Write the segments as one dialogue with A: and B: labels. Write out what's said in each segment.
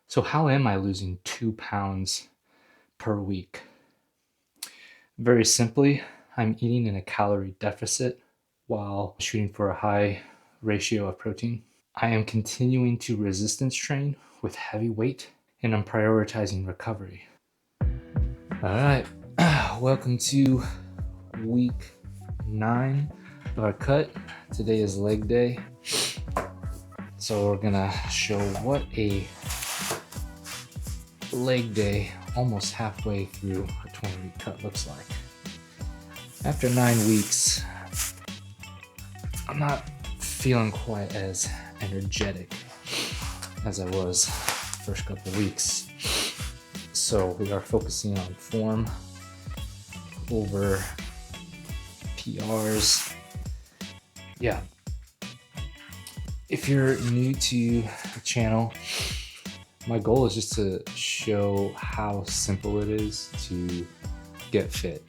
A: So how am I losing 2 pounds per week? Very simply, I'm eating in a calorie deficit while shooting for a high ratio of protein. I am continuing to resistance train with heavy weight, and I'm prioritizing recovery. All right, welcome to week 9 of our cut. Today is leg day. So we're gonna show what a leg day almost halfway through a 20-week cut looks like. After 9 weeks, I'm not feeling quite as energetic as I was the first couple of weeks. So we are focusing on form over PRs. Yeah. If you're new to the channel, my goal is just to show how simple it is to get fit,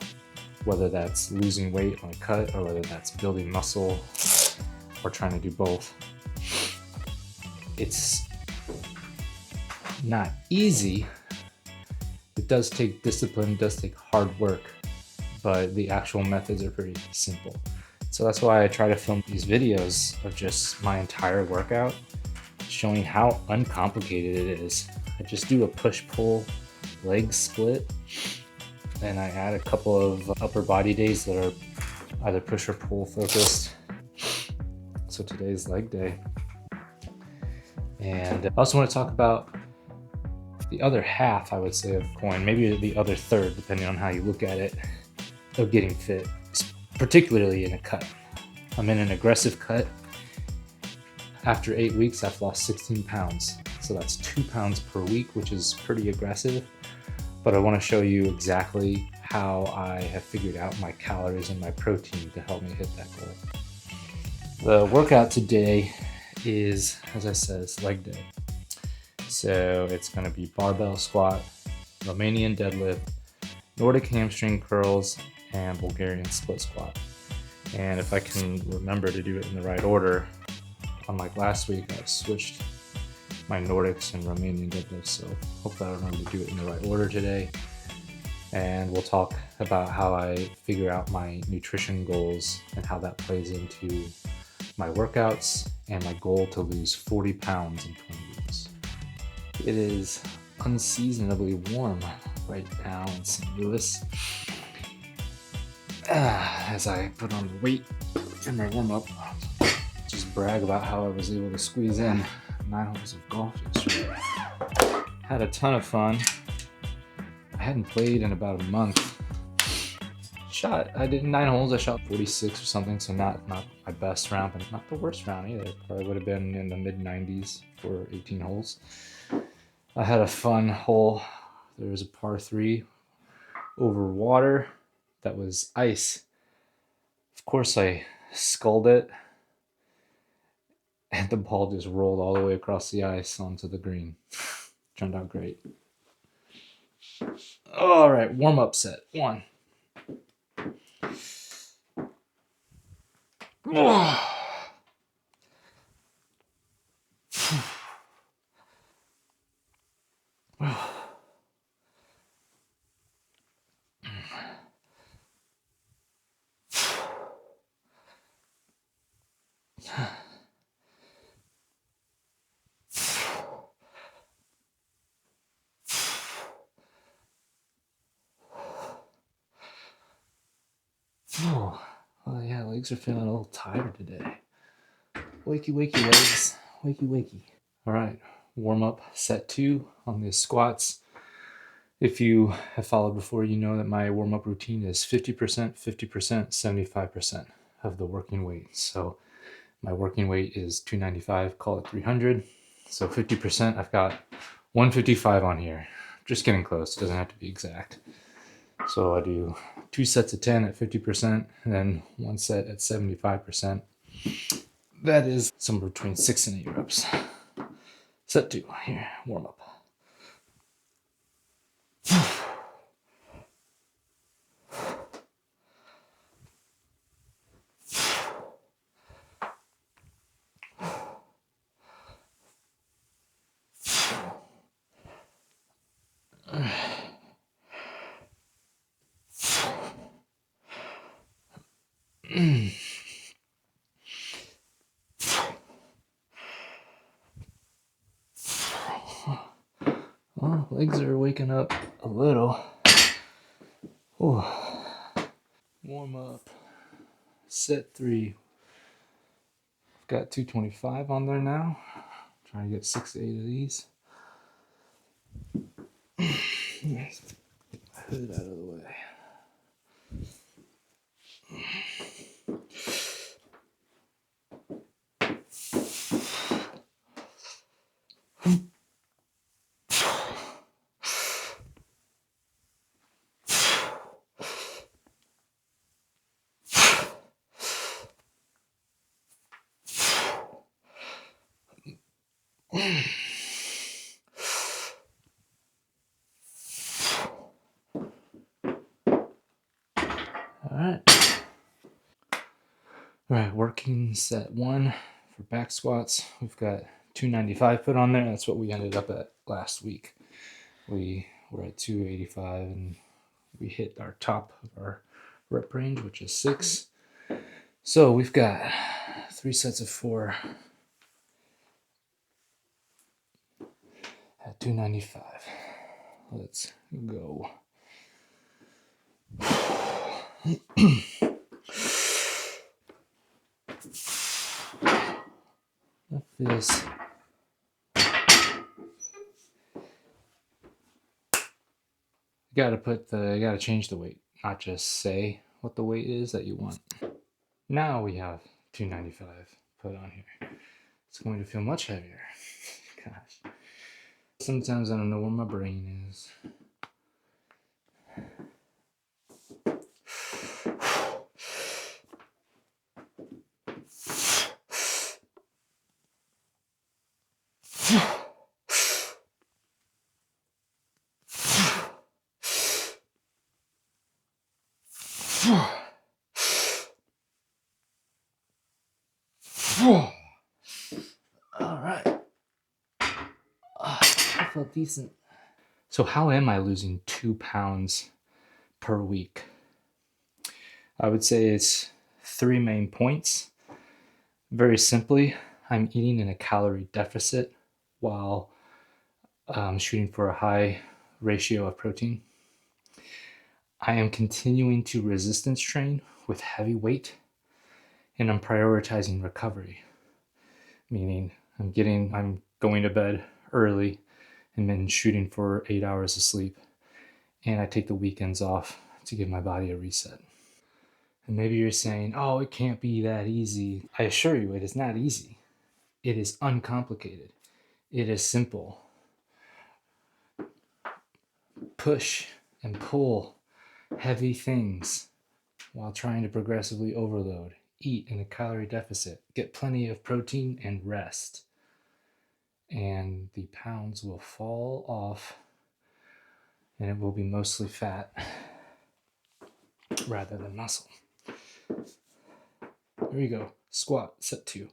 A: whether that's losing weight on a cut or whether that's building muscle or trying to do both. It's not easy. It does take discipline, it does take hard work, but the actual methods are pretty simple. So that's why I try to film these videos of just my entire workout, showing how uncomplicated it is. I just do a push-pull leg split, and I add a couple of upper body days that are either push or pull focused. So today's leg day. And I also want to talk about the other half, I would say, of the coin, maybe the other third, depending on how you look at it, of getting fit, particularly in a cut. I'm in an aggressive cut. After 8 weeks, I've lost 16 pounds. So that's 2 pounds per week, which is pretty aggressive. But I want to show you exactly how I have figured out my calories and my protein to help me hit that goal. The workout today is, as I said, it's leg day. So it's going to be barbell squat, Romanian deadlift, Nordic hamstring curls, and Bulgarian split squat. And if I can remember to do it in the right order, unlike last week, I switched my Nordics and Romanian deadlifts, so hopefully I remember to do it in the right order today. And we'll talk about how I figure out my nutrition goals and how that plays into my workouts and my goal to lose 40 pounds in 20 weeks. It is unseasonably warm right now in St. Louis. As I put on the weight in my warm-up, just brag about how I was able to squeeze in 9 holes of golf yesterday. Had a ton of fun. I hadn't played in about a month. I did 9 holes, I shot 46 or something, so not my best round, but not the worst round either. Probably would have been in the mid-90s for 18 holes. I had a fun hole. There was a par 3 over water that was ice. Of course, I sculled it, and the ball just rolled all the way across the ice onto the green. Turned out great. All right, warm-up set 1. Oh yeah, legs are feeling a little tired today. Wakey, wakey, legs. Wakey, wakey. All right, warm up set 2 on the squats. If you have followed before, you know that my warm up routine is 50%, 50%, 75% of the working weight. So my working weight is 295, call it 300. So 50%, I've got 155 on here. Just getting close, it doesn't have to be exact. So I do 2 sets of 10 at 50%, and then 1 set at 75%. That is somewhere between 6 and 8 reps. Set 2, here, warm up. Well, legs are waking up a little. Ooh. Warm up. Set 3. Got 225 on there now. Trying to get 6 to 8 of these. Hood out of the way. Alright, working set 1 for back squats. We've got 295 put on there. That's what we ended up at last week. We were at 285 and we hit our top of our rep range, which is 6. So we've got 3 sets of 4 at 295. Let's go. Lift this. You gotta change the weight, not just say what the weight is that you want. Now we have 295 put on here. It's going to feel much heavier. Gosh. Sometimes I don't know where my brain is. All right. I felt decent. So how am I losing 2 pounds per week? I would say it's 3 main points. Very simply, I'm eating in a calorie deficit while shooting for a high ratio of protein. I am continuing to resistance train with heavy weight, and I'm prioritizing recovery, meaning I'm going to bed early and then shooting for 8 hours of sleep, and I take the weekends off to give my body a reset. And maybe you're saying, oh, it can't be that easy. I assure you, it is not easy. It is uncomplicated. It is simple. Push and pull heavy things while trying to progressively overload. Eat in a calorie deficit. Get plenty of protein and rest. And the pounds will fall off, and it will be mostly fat rather than muscle. Here we go. Squat, set 2.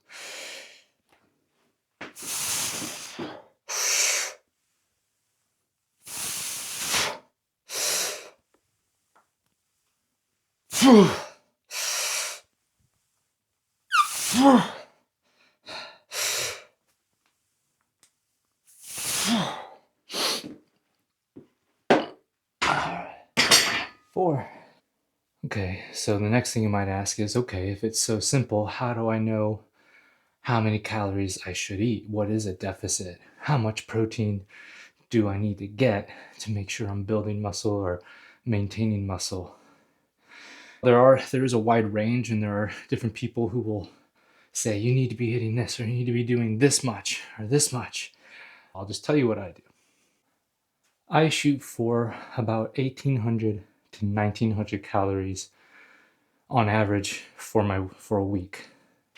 A: Four. Okay, so the next thing you might ask is, okay, if it's so simple, how do I know how many calories I should eat? What is a deficit? How much protein do I need to get to make sure I'm building muscle or maintaining muscle? There is a wide range, and there are different people who will say you need to be hitting this, or you need to be doing this much or this much. I'll just tell you what I do. I shoot for about 1,800 to 1,900 calories on average for a week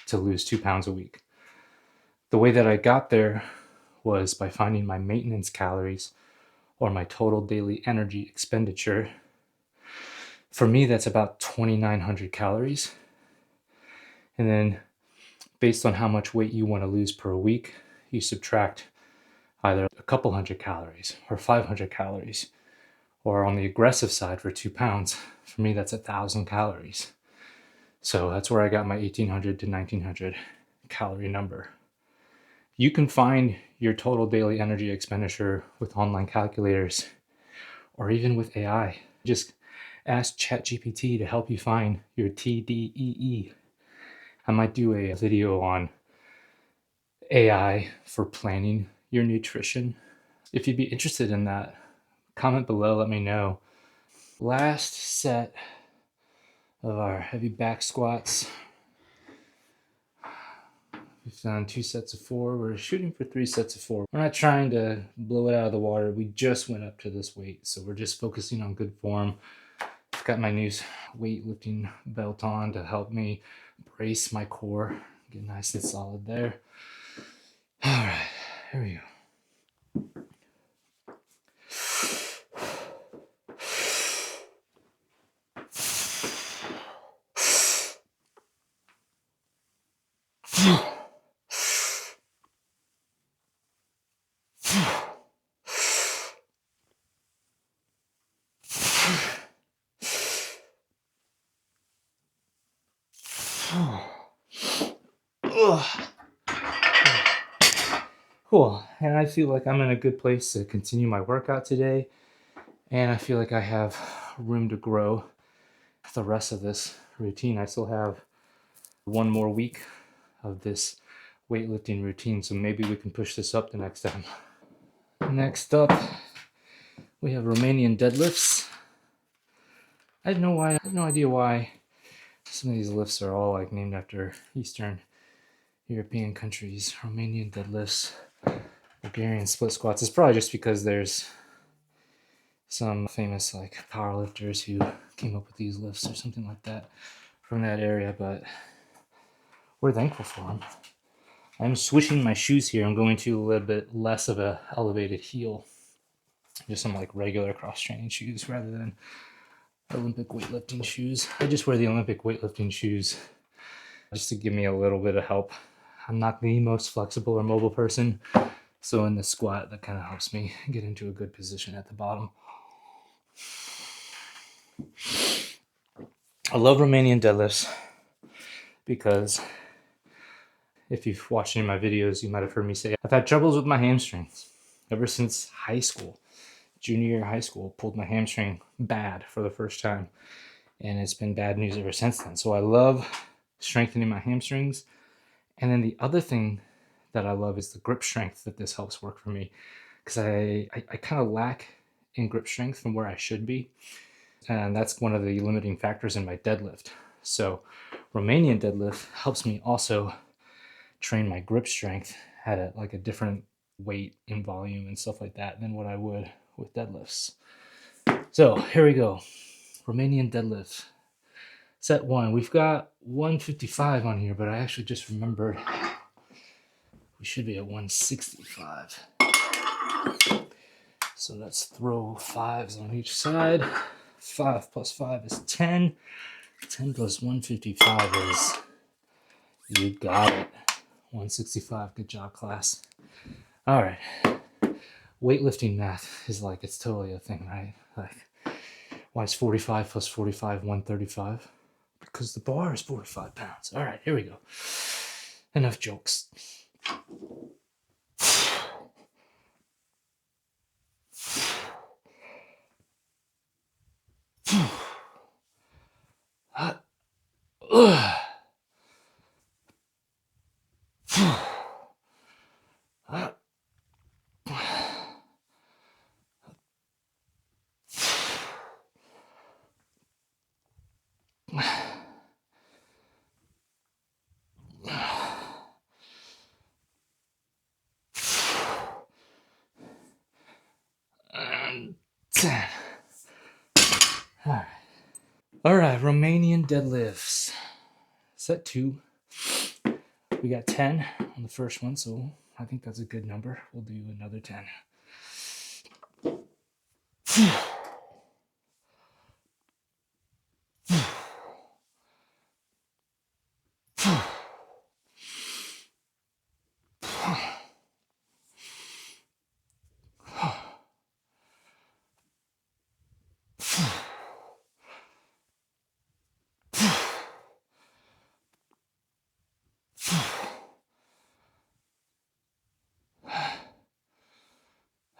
A: to lose 2 pounds a week. The way that I got there was by finding my maintenance calories, or my total daily energy expenditure. For me, that's about 2,900 calories. And then based on how much weight you want to lose per week, you subtract either a couple hundred calories or 500 calories, or on the aggressive side for 2 pounds, for me, that's 1,000 calories. So that's where I got my 1800 to 1900 calorie number. You can find your total daily energy expenditure with online calculators or even with AI. Just ask ChatGPT to help you find your TDEE. I might do a video on AI for planning your nutrition. If you'd be interested in that, comment below, let me know. Last set of our heavy back squats. We've done 2 sets of 4. We're shooting for 3 sets of 4. We're not trying to blow it out of the water. We just went up to this weight, so we're just focusing on good form. I've got my new weightlifting belt on to help me brace my core, get nice and solid there. All right, here we go. Cool, and I feel like I'm in a good place to continue my workout today, and I feel like I have room to grow the rest of this routine. I still have 1 more week of this weightlifting routine, so maybe we can push this up the next time. Next up, we have Romanian deadlifts. I have no idea why some of these lifts are all like named after Eastern European countries. Romanian deadlifts, Bulgarian split squats. It's probably just because there's some famous like powerlifters who came up with these lifts or something like that from that area, but we're thankful for them. I'm switching my shoes here. I'm going to a little bit less of a elevated heel. Just some like regular cross-training shoes rather than Olympic weightlifting shoes. I just wear the Olympic weightlifting shoes just to give me a little bit of help. I'm not the most flexible or mobile person, so in the squat that kind of helps me get into a good position at the bottom. I love Romanian deadlifts because if you've watched any of my videos, you might have heard me say I've had troubles with my hamstrings ever since high school. Junior year of high school, pulled my hamstring bad for the first time, and it's been bad news ever since then. So I love strengthening my hamstrings. And then the other thing that I love is the grip strength that this helps work for me, because I kind of lack in grip strength from where I should be, and that's one of the limiting factors in my deadlift. So Romanian deadlift helps me also train my grip strength at a different weight and volume and stuff like that than what I would with deadlifts. So here we go. Romanian deadlift. Set 1. We've got 155 on here, but I actually just remembered we should be at 165. So let's throw 5s on each side. 5 plus 5 is 10. 10 plus 155 is, you got it, 165. Good job, class. All right. Weightlifting math is like, it's totally a thing, right? Like, why is 45 plus 45 135? Because the bar is 45 pounds. All right, here we go. Enough jokes. And 10. All right, Romanian deadlifts. Set 2. We got 10 on the first one, so I think that's a good number. We'll do another 10.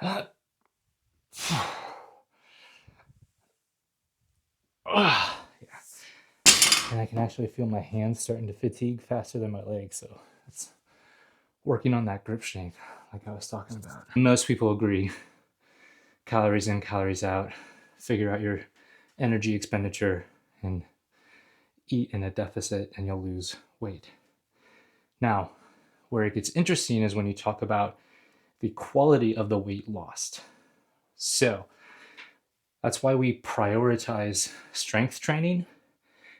A: Yeah. And I can actually feel my hands starting to fatigue faster than my legs. So it's working on that grip strength, like I was talking about. Most people agree. Calories in, calories out. Figure out your energy expenditure and eat in a deficit, and you'll lose weight. Now, where it gets interesting is when you talk about the quality of the weight lost. So that's why we prioritize strength training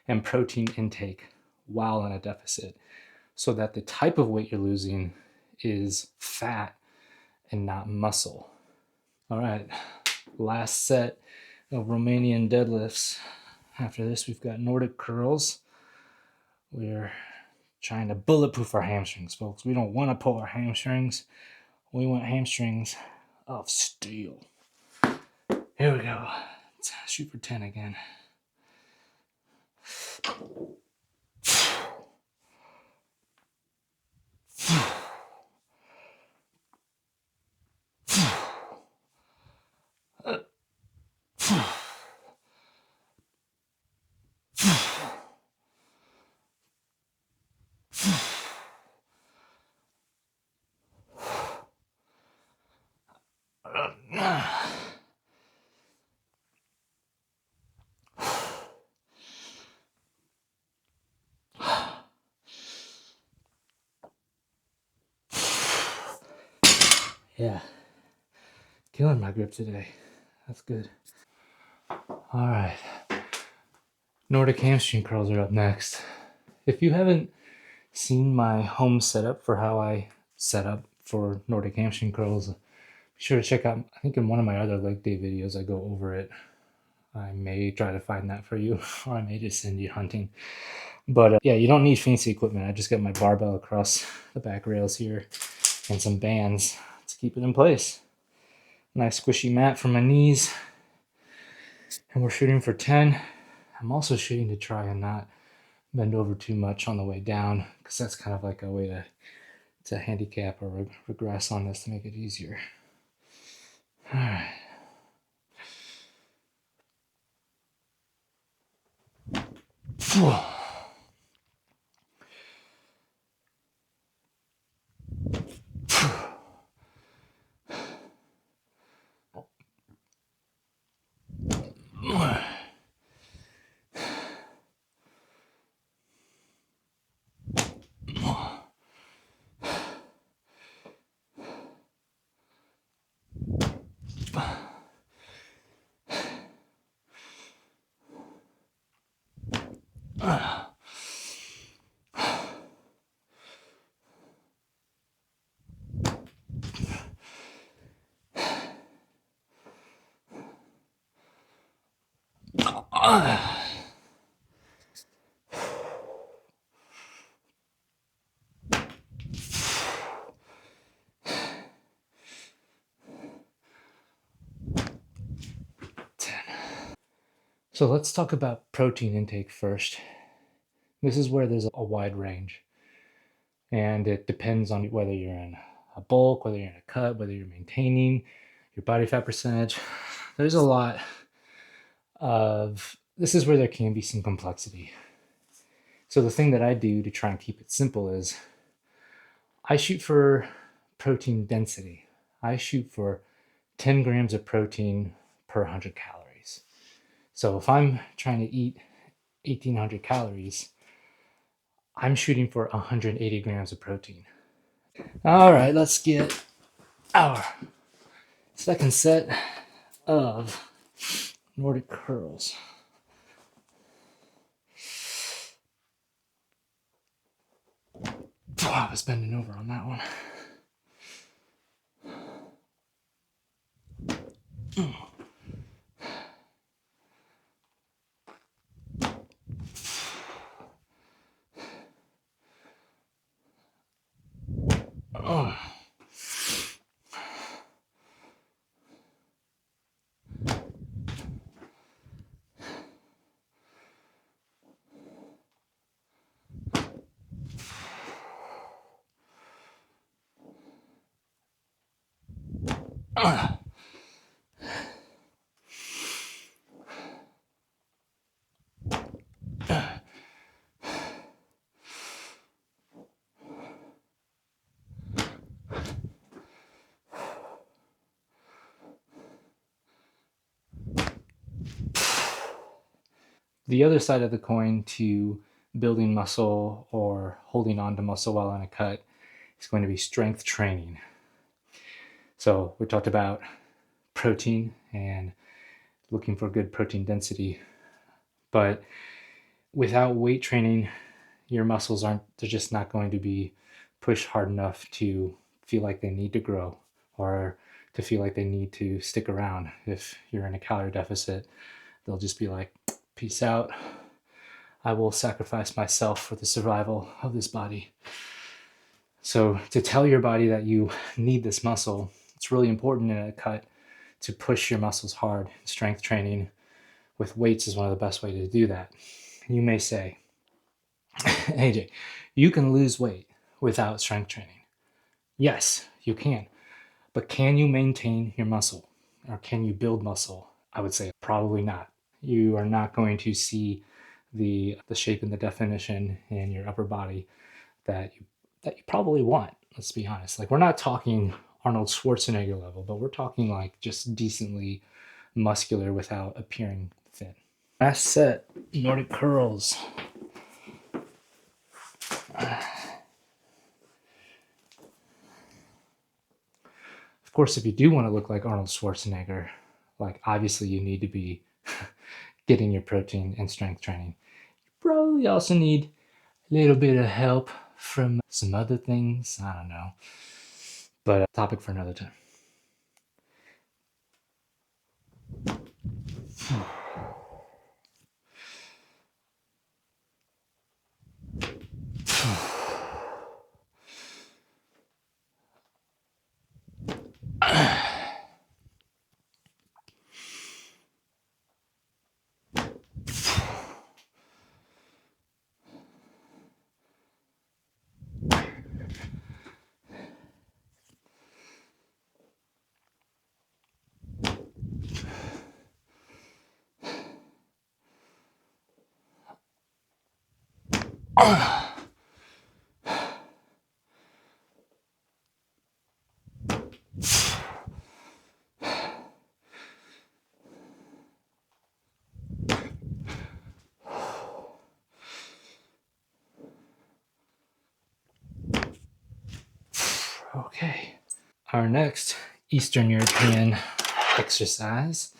A: and protein intake while in a deficit, so that the type of weight you're losing is fat and not muscle. All right, last set of Romanian deadlifts. After this, we've got Nordic curls. We're trying to bulletproof our hamstrings, folks. We don't want to pull our hamstrings. We want hamstrings of steel. Here we go. Let's shoot for 10 again. Yeah, killing my grip today. That's good. All right, Nordic hamstring curls are up next. If you haven't seen my home setup for how I set up for Nordic hamstring curls, be sure to check out, I think in one of my other leg day videos I go over it. I may try to find that for you, or I may just send you hunting. But yeah, you don't need fancy equipment. I just got my barbell across the back rails here and some bands to keep it in place. Nice squishy mat for my knees. And we're shooting for 10. I'm also shooting to try and not bend over too much on the way down, because that's kind of like a way to handicap or regress on this to make it easier. All right. So let's talk about protein intake first. This is where there's a wide range, and it depends on whether you're in a bulk, whether you're in a cut, whether you're maintaining your body fat percentage. There's a lot of, this is where there can be some complexity. So the thing that I do to try and keep it simple is I shoot for protein density. I shoot for 10 grams of protein per 100 calories. So if I'm trying to eat 1,800 calories, I'm shooting for 180 grams of protein. All right, let's get our second set of Nordic curls. Oh, I was bending over on that one. Oh. The other side of the coin to building muscle or holding on to muscle while on a cut is going to be strength training. So we talked about protein and looking for good protein density, but without weight training, your muscles they're just not going to be pushed hard enough to feel like they need to grow or to feel like they need to stick around. If you're in a calorie deficit, they'll just be like, peace out. I will sacrifice myself for the survival of this body. So to tell your body that you need this muscle, it's really important in a cut to push your muscles hard. Strength training with weights is one of the best ways to do that. You may say, AJ, you can lose weight without strength training. Yes, you can. But can you maintain your muscle? Or can you build muscle? I would say probably not. You are not going to see the shape and the definition in your upper body that you probably want. Let's be honest. Like, we're not talking Arnold Schwarzenegger level, but we're talking like just decently muscular without appearing thin. Last set, Nordic curls. Of course, if you do want to look like Arnold Schwarzenegger, like, obviously you need to be getting your protein and strength training. You probably also need a little bit of help from some other things. I don't know. But a topic for another time. Okay. Our next Eastern European exercise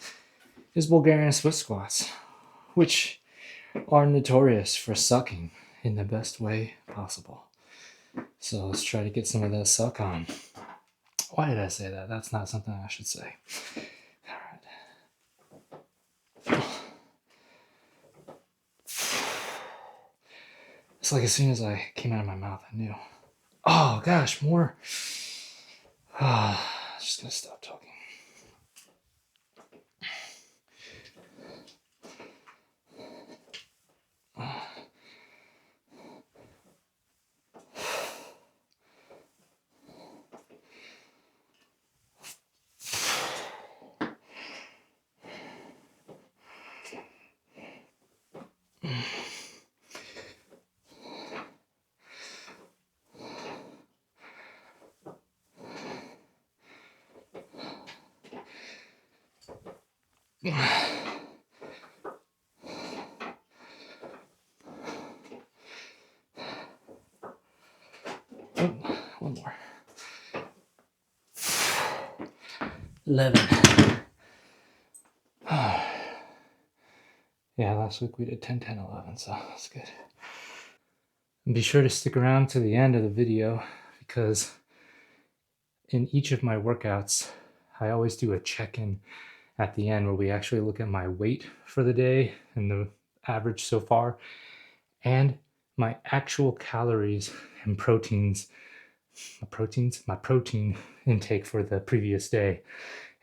A: is Bulgarian split squats, which are notorious for sucking in the best way possible. So let's try to get some of that suck on. Why did I say that? That's not something I should say. All right. It's like as soon as I came out of my mouth, I knew. Oh gosh, more. Just gonna stop talking. One more. 11. Yeah, last week we did 10, 10, 11, so that's good. And be sure to stick around to the end of the video, because in each of my workouts, I always do a check-in at the end where we actually look at my weight for the day and the average so far, and my actual calories and proteins, my protein intake for the previous day.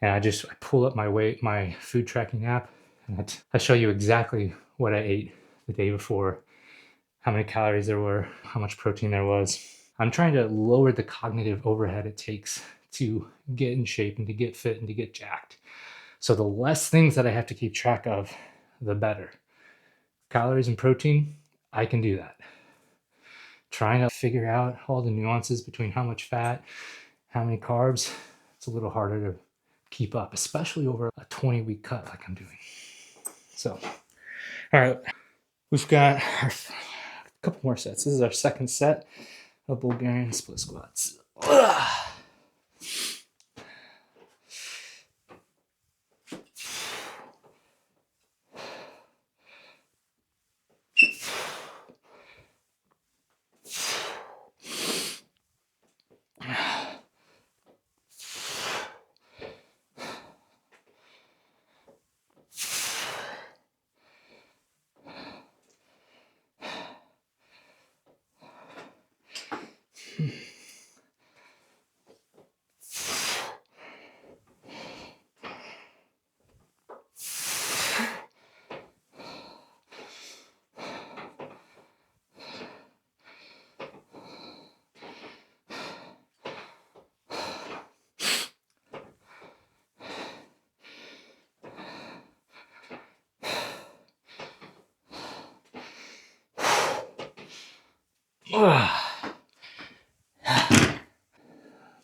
A: And I pull up my weight, my food tracking app, and I show you exactly what I ate the day before, how many calories there were, how much protein there was. I'm trying to lower the cognitive overhead it takes to get in shape and to get fit and to get jacked. So the less things that I have to keep track of, the better. Calories and protein, I can do that. Trying to figure out all the nuances between how much fat, how many carbs, it's a little harder to keep up, especially over a 20-week cut like I'm doing. So, all right, we've got a couple more sets. This is our second set of Bulgarian split squats.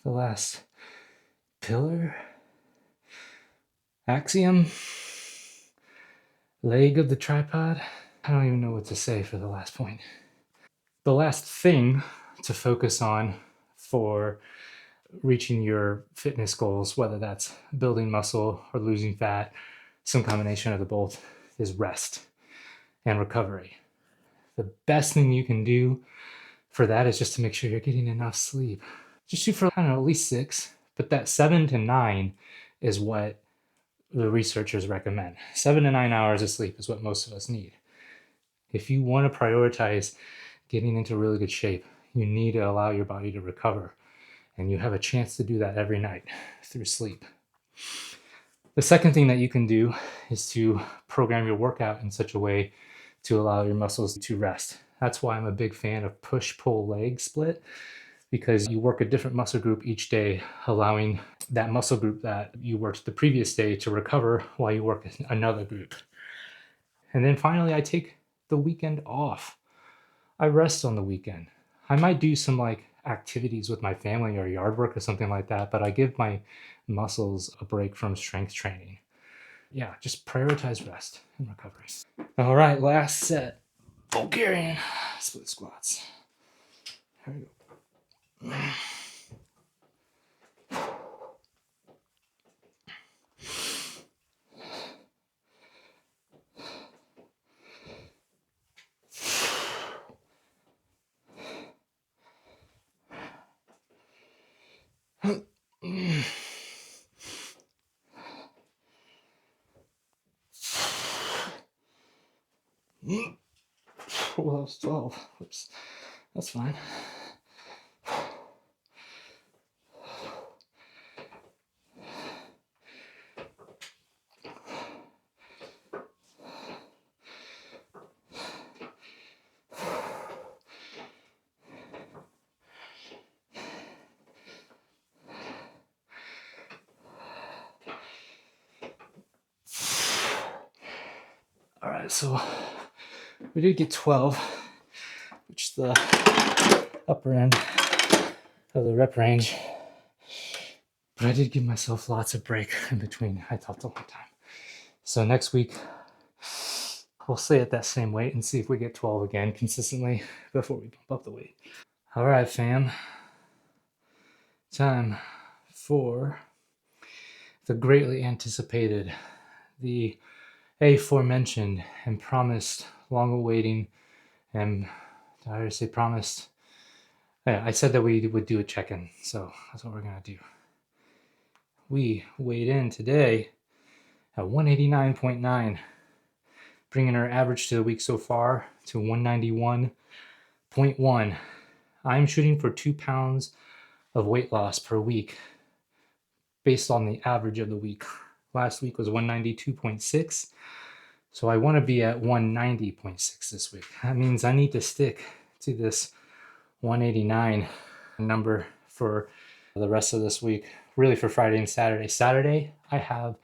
A: The last pillar, axiom, leg of the tripod. I don't even know what to say for the last point. The last thing to focus on for reaching your fitness goals, whether that's building muscle or losing fat, some combination of the both, is rest and recovery. The best thing you can do for that is just to make sure you're getting enough sleep. Just shoot for, I don't know, at least 6, but that 7 to 9 is what the researchers recommend. 7 to 9 hours of sleep is what most of us need. If you want to prioritize getting into really good shape, you need to allow your body to recover. And you have a chance to do that every night through sleep. The second thing that you can do is to program your workout in such a way to allow your muscles to rest. That's why I'm a big fan of push-pull leg split, because you work a different muscle group each day, allowing that muscle group that you worked the previous day to recover while you work another group. And then finally, I take the weekend off. I rest on the weekend. I might do some like activities with my family or yard work or something like that, but I give my muscles a break from strength training. Yeah, just prioritize rest and recovery. All right, last set, Bulgarian split squats. Here we go. Well, that was 12. Oops. That's fine. All right, so we did get 12, which is the upper end of the rep range. But I did give myself lots of break in between. I talked a long time. So next week, we'll stay at that same weight and see if we get 12 again consistently before we bump up the weight. All right, fam. Time for the greatly anticipated, the aforementioned and promised, long-awaiting, and did I already say promised? Yeah, I said that we would do a check-in, so that's what we're gonna do. We weighed in today at 189.9, bringing our average to the week so far to 191.1. I'm shooting for 2 pounds of weight loss per week based on the average of the week. Last week was 192.6, so I want to be at 190.6 this week. That means I need to stick to this 189 number for the rest of this week, really for Friday and Saturday. Saturday, I have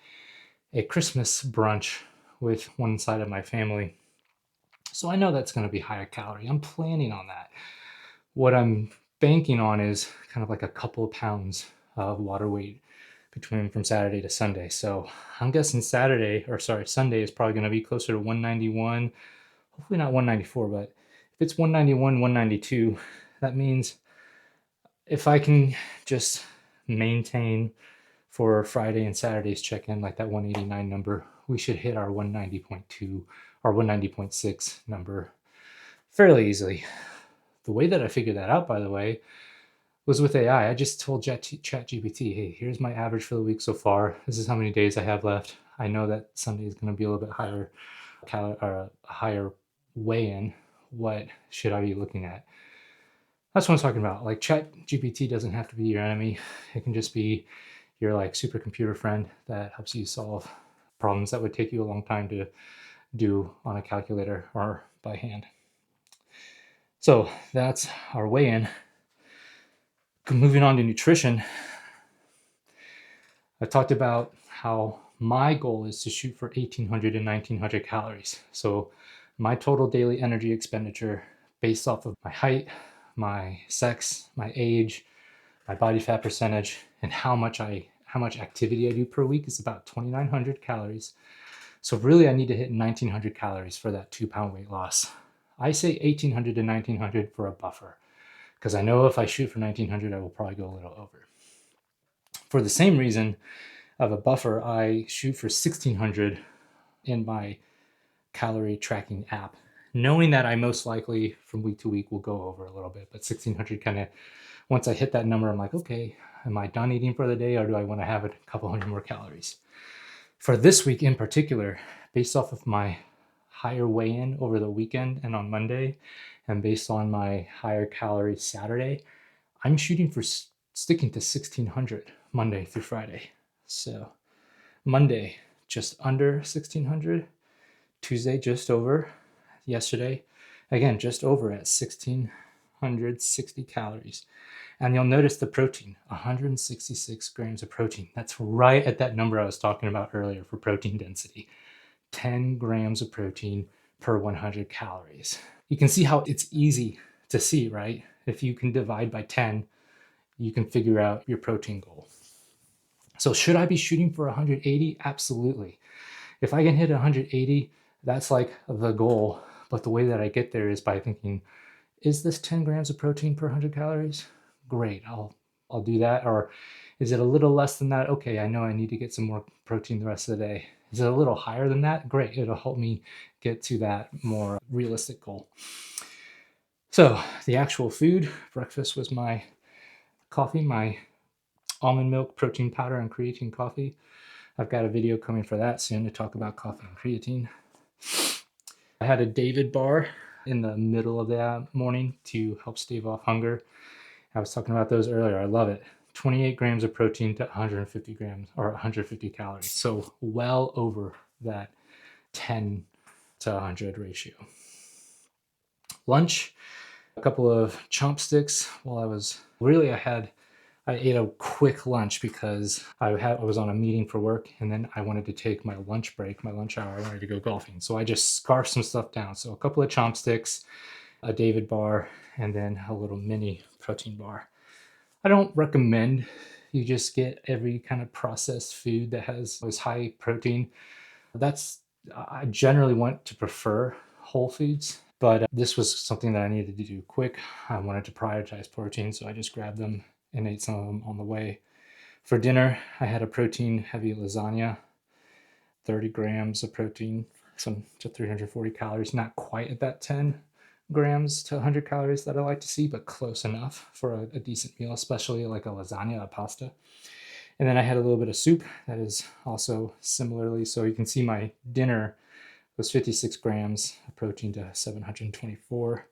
A: a Christmas brunch with one side of my family. So I know that's going to be higher calorie. I'm planning on that. What I'm banking on is kind of like a couple of pounds of water weight between from Saturday to Sunday. So I'm guessing Sunday is probably going to be closer to 191. Hopefully not 194, but if it's 191, 192, that means if I can just maintain for Friday and Saturday's check-in, like that 189 number, we should hit our 190.2 or 190.6 number fairly easily. The way that I figured that out, by the way, was with AI. I just told ChatGPT, hey, here's my average for the week so far. This is how many days I have left. I know that Sunday is going to be a little bit higher or a higher weigh-in. What should I be looking at? That's what I'm talking about. Like ChatGPT doesn't have to be your enemy. It can just be your like supercomputer friend that helps you solve problems that would take you a long time to do on a calculator or by hand. So that's our weigh-in. Moving on to nutrition, I talked about how my goal is to shoot for 1800 and 1900 calories. So my total daily energy expenditure based off of my height, my sex, my age, my body fat percentage, and how much activity I do per week is about 2900 calories. So really I need to hit 1900 calories for that 2-pound weight loss. I say 1800 to 1900 for a buffer, because I know if I shoot for 1900, I will probably go a little over. For the same reason of a buffer, I shoot for 1600 in my calorie tracking app, knowing that I most likely from week to week will go over a little bit, but 1600 kind of, once I hit that number, I'm like, okay, am I done eating for the day, or do I want to have a couple hundred more calories? For this week in particular, based off of my higher weigh-in over the weekend and on Monday, and based on my higher calorie Saturday, I'm shooting for sticking to 1600 Monday through Friday. So Monday, just under 1600. Tuesday, just over. Yesterday, again, just over at 1660 calories. And you'll notice the protein, 166 grams of protein. That's right at that number I was talking about earlier for protein density. 10 grams of protein per 100 calories. You can see how it's easy to see, right? If you can divide by 10, you can figure out your protein goal. So should I be shooting for 180? Absolutely. If I can hit 180, that's like the goal. But the way that I get there is by thinking, is this 10 grams of protein per 100 calories? Great, I'll do that. Or is it a little less than that? Okay, I know I need to get some more protein the rest of the day. Is it a little higher than that? Great, it'll help me get to that more realistic goal. So the actual food, breakfast was my coffee, my almond milk, protein powder, and creatine coffee. I've got a video coming for that soon to talk about coffee and creatine. I had a David bar in the middle of that morning to help stave off hunger. I was talking about those earlier. I love it. 28 grams of protein to 150 grams or 150 calories. So well over that 10 to 100 ratio. Lunch, a couple of chopsticks while I ate a quick lunch because I was on a meeting for work, and then I wanted to take my lunch break, my lunch hour. I wanted to go golfing. So I just scarfed some stuff down. So a couple of chopsticks, a David bar, and then a little mini protein bar. I don't recommend you just get every kind of processed food that has high protein. I generally want to prefer whole foods, but this was something that I needed to do quick. I wanted to prioritize protein, so I just grabbed them and ate some of them on the way. For dinner, I had a protein-heavy lasagna, 30 grams of protein, some to 340 calories, not quite at that 10 grams to 100 calories that I like to see, but close enough for a decent meal, especially like a lasagna, a pasta. And then I had a little bit of soup that is also similarly, so you can see my dinner was 56 grams of protein to 724.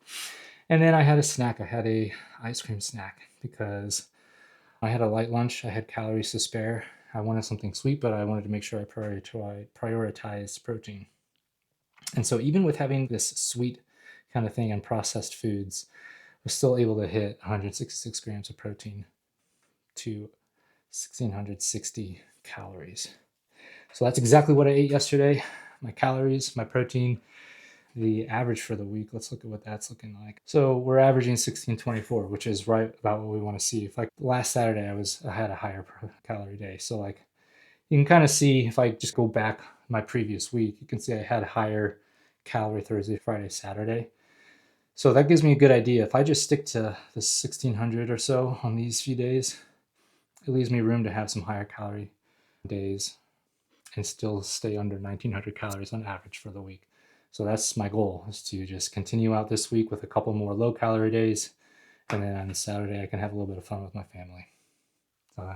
A: And then I had a snack. I had a ice cream snack because I had a light lunch. I had calories to spare. I wanted something sweet, but I wanted to make sure I prioritized protein. And so even with having this sweet kind of thing and processed foods, we're still able to hit 166 grams of protein to 1,660 calories. So that's exactly what I ate yesterday. My calories, my protein, the average for the week. Let's look at what that's looking like. So we're averaging 1624, which is right about what we want to see. If like last Saturday, I had a higher calorie day. So like you can kind of see if I just go back my previous week, you can see I had a higher calorie Thursday, Friday, Saturday. So that gives me a good idea. If I just stick to the 1600 or so on these few days, it leaves me room to have some higher calorie days and still stay under 1900 calories on average for the week. So that's my goal, is to just continue out this week with a couple more low calorie days. And then on Saturday, I can have a little bit of fun with my family. So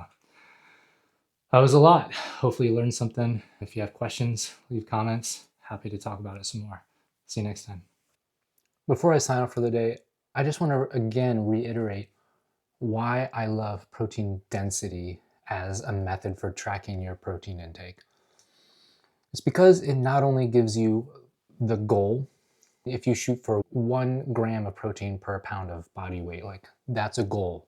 A: that was a lot. Hopefully you learned something. If you have questions, leave comments. Happy to talk about it some more. See you next time. Before I sign off for the day, I just want to again reiterate why I love protein density as a method for tracking your protein intake. It's because it not only gives you the goal, if you shoot for 1 gram of protein per pound of body weight, like that's a goal.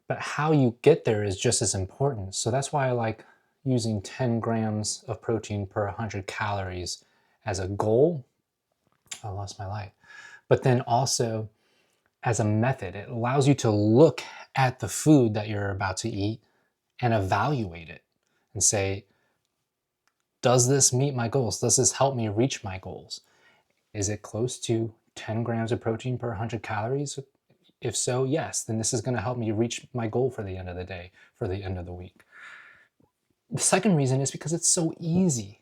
A: But how you get there is just as important. So that's why I like using 10 grams of protein per 100 calories as a goal. I lost my light. But then also as a method, it allows you to look at the food that you're about to eat and evaluate it and say, does this meet my goals? Does this help me reach my goals? Is it close to 10 grams of protein per 100 calories? If so, yes, then this is going to help me reach my goal for the end of the day, for the end of the week. The second reason is because it's so easy.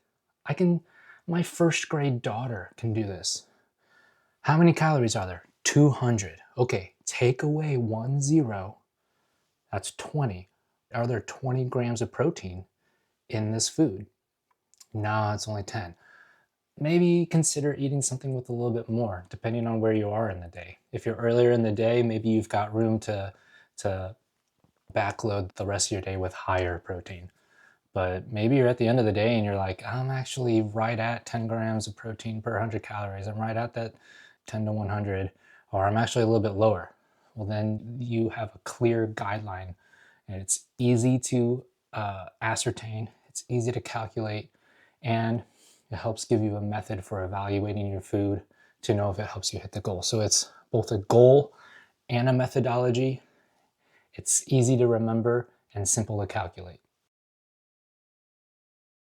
A: My first grade daughter can do this. How many calories are there? 200. Okay, take away 1 0. That's 20. Are there 20 grams of protein in this food? No, it's only 10. Maybe consider eating something with a little bit more, depending on where you are in the day. If you're earlier in the day, maybe you've got room to backload the rest of your day with higher protein. But maybe you're at the end of the day and you're like, I'm actually right at 10 grams of protein per 100 calories. I'm right at that 10 to 100, or I'm actually a little bit lower. Well, then you have a clear guideline, and it's easy to ascertain, it's easy to calculate, and it helps give you a method for evaluating your food to know if it helps you hit the goal. So it's both a goal and a methodology. It's easy to remember and simple to calculate.